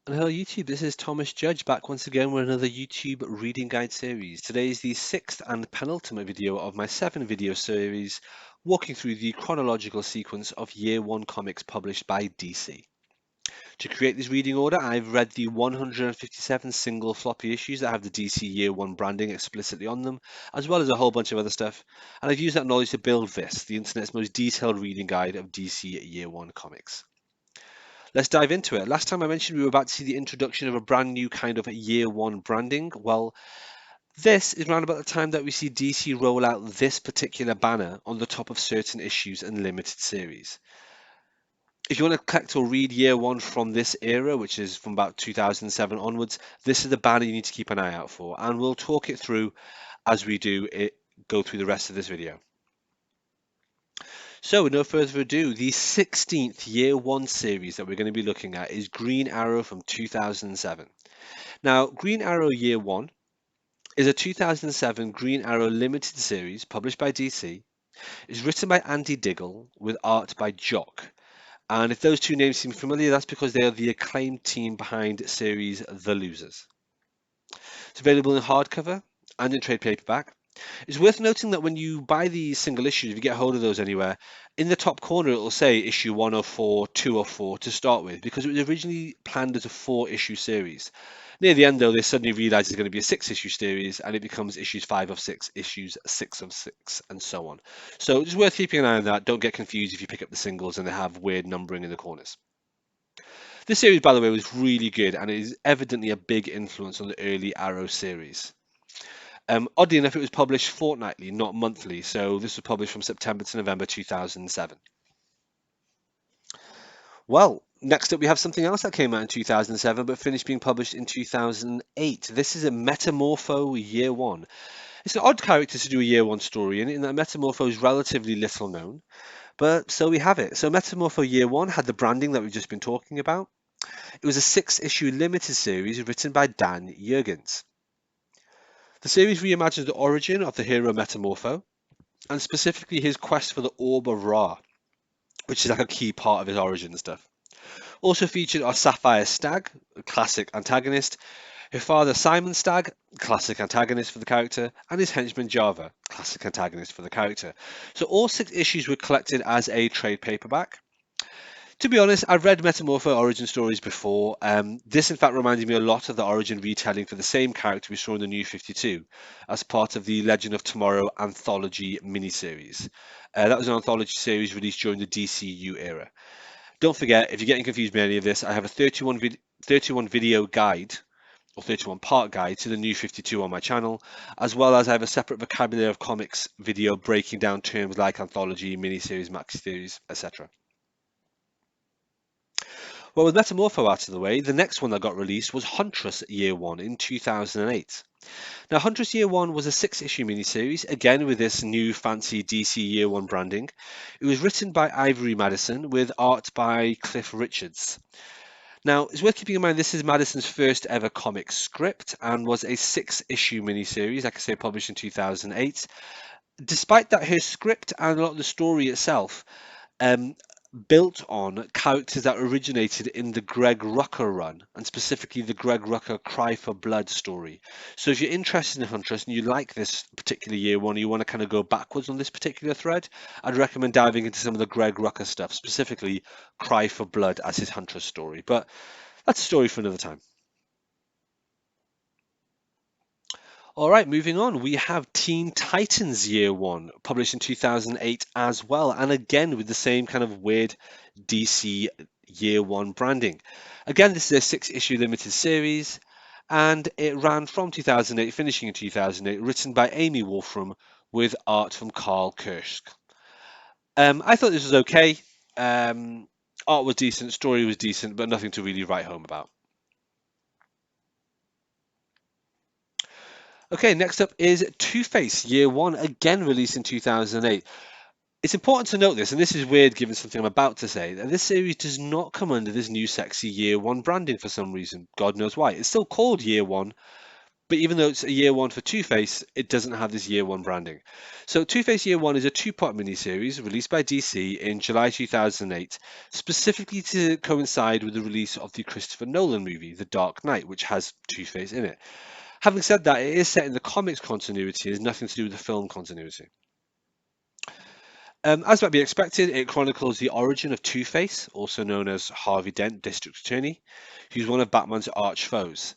And hello YouTube, this is Thomas Judge back once again with another YouTube reading guide series. Today is the sixth and penultimate video of my 7 video series walking through the chronological sequence of Year One comics published by DC. To create this reading order, I've read the 157 single floppy issues that have the DC Year One branding explicitly on them, as well as a whole bunch of other stuff, and I've used that knowledge to build this, the internet's most detailed reading guide of DC Year One comics. Let's dive into it. Last time I mentioned we were about to see the introduction of a brand new kind of Year One branding. Well, this is around about the time that we see DC roll out this particular banner on the top of certain issues and limited series. If you want to collect or read Year One from this era, which is from about 2007 onwards, this is the banner you need to keep an eye out for, and we'll talk it through as we go through the rest of this video. So, with no further ado, the 16th Year One series that we're going to be looking at is Green Arrow from 2007. Now, Green Arrow Year One is a 2007 Green Arrow limited series published by DC. It's written by Andy Diggle with art by Jock. And if those two names seem familiar, that's because they are the acclaimed team behind series The Losers. It's available in hardcover and in trade paperback. It's worth noting that when you buy these single issues, if you get hold of those anywhere, in the top corner it will say issue 104, 204 to start with, because it was originally planned as a 4-issue series. Near the end, though, they suddenly realise it's going to be a 6-issue series, and it becomes issues 5 of 6, issues 6 of 6, and so on. So it's worth keeping an eye on that. Don't get confused if you pick up the singles and they have weird numbering in the corners. This series, by the way, was really good, and it is evidently a big influence on the early Arrow series. Oddly enough, it was published fortnightly, not monthly, so this was published from September to November 2007. Well, next up we have something else that came out in 2007 but finished being published in 2008. This is a Metamorpho Year One. It's an odd character to do a Year One story in that Metamorpho is relatively little known, but so we have it. So Metamorpho Year One had the branding that we've just been talking about. It was a 6-issue limited series written by Dan Jurgens. The series reimagines the origin of the hero Metamorpho, and specifically his quest for the Orb of Ra, which is like a key part of his origin stuff. Also featured are Sapphire Stagg, a classic antagonist, her father Simon Stagg, classic antagonist for the character, and his henchman Java, classic antagonist for the character. So all 6 issues were collected as a trade paperback. To be honest, I've read Metamorpho origin stories before. This, in fact, reminded me a lot of the origin retelling for the same character we saw in the New 52 as part of the Legend of Tomorrow anthology miniseries. That was an anthology series released during the DCU era. Don't forget, if you're getting confused by any of this, I have a 31 video guide or 31 part guide to the New 52 on my channel, as well as I have a separate vocabulary of comics video breaking down terms like anthology, miniseries, maxi series, etc. Well, with Metamorpho out of the way, the next one that got released was Huntress Year One in 2008. Now, Huntress Year One was a 6-issue miniseries, again with this new fancy DC Year One branding. It was written by Ivory Madison with art by Cliff Richards. Now, it's worth keeping in mind this is Madison's first ever comic script and was a 6-issue miniseries, like I say, published in 2008. Despite that, her script and a lot of the story itself built on characters that originated in the Greg Rucka run, and specifically the Greg Rucka Cry for Blood story. So if you're interested in Huntress and you like this particular Year One, you want to kind of go backwards on this particular thread, I'd recommend diving into some of the Greg Rucka stuff, specifically Cry for Blood as his Huntress story. But that's a story for another time. All right, moving on, we have Teen Titans Year One, published in 2008 as well, and again with the same kind of weird DC Year One branding. Again, this is a 6-issue limited series, and it ran from 2008, finishing in 2008, written by Amy Wolfram with art from Carl Kirsch. I thought this was okay. Art was decent, story was decent, but nothing to really write home about. Okay, next up is TwoFace Year One, again released in 2008. It's important to note this, and this is weird given something I'm about to say, that this series does not come under this new sexy Year One branding for some reason. God knows why. It's still called Year One, But even though it's a year one for TwoFace, it doesn't have this year one branding. So TwoFace Year One is a two-part miniseries released by DC in July 2008, specifically to coincide with the release of the Christopher Nolan movie, The Dark Knight, which has Two-Face in it. Having said that, it is set in the comics continuity, it has nothing to do with the film continuity. As might be expected, it chronicles the origin of Two-Face, also known as Harvey Dent, District Attorney, who's one of Batman's arch foes.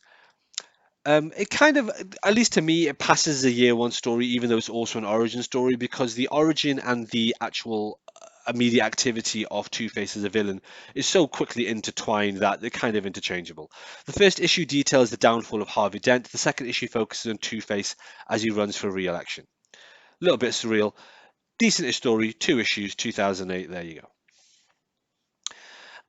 It kind of, at least to me, it passes as a year one story, even though it's also an origin story, because the origin and the actual immediate activity of Two-Face as a villain is so quickly intertwined that they're kind of interchangeable. The first issue details the downfall of Harvey Dent. The second issue focuses on Two-Face as he runs for re-election. A little bit surreal. Decent story, 2 issues, 2008. There you go.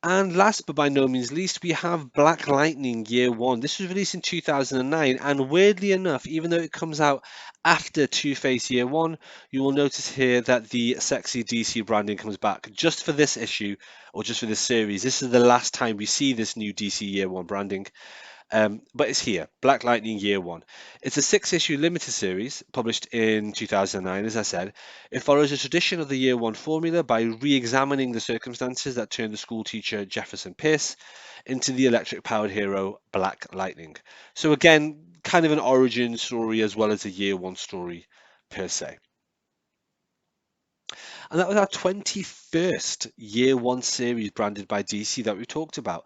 And last but by no means least, we have Black Lightning Year One. This was released in 2009, and weirdly enough, even though it comes out after Two-Face Year One, you will notice here that the sexy DC branding comes back just for this issue, or just for this series. This is the last time we see this new DC Year One branding. But it's here, Black Lightning Year One. It's a 6 issue limited series published in 2009, as I said. It follows a tradition of the Year One formula by re examining the circumstances that turned the school teacher Jefferson Pierce into the electric powered hero Black Lightning. So, again, kind of an origin story as well as a Year One story per se. And that was our 21st Year One series branded by DC that we talked about.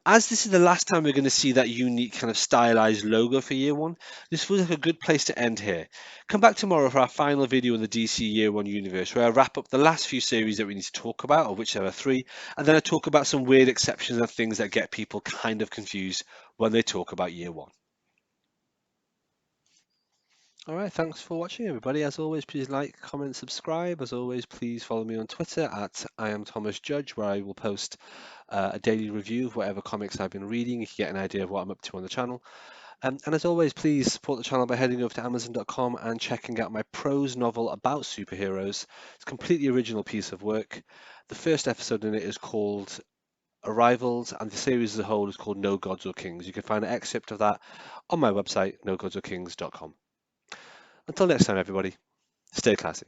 As this is the last time we're going to see that unique kind of stylized logo for Year One, this feels like a good place to end here. Come back tomorrow for our final video in the DC Year One universe, where I wrap up the last few series that we need to talk about, of which there are 3, and then I talk about some weird exceptions and things that get people kind of confused when they talk about Year One. All right, thanks for watching, everybody. As always, please like, comment, subscribe. As always, please follow me on Twitter at I am Thomas Judge, where I will post a daily review of whatever comics I've been reading. You can get an idea of what I'm up to on the channel. And as always, please support the channel by heading over to Amazon.com and checking out my prose novel about superheroes. It's a completely original piece of work. The first episode in it is called Arrivals, and the series as a whole is called No Gods or Kings. You can find an excerpt of that on my website, nogodsorkings.com. Until next time, everybody, stay classy.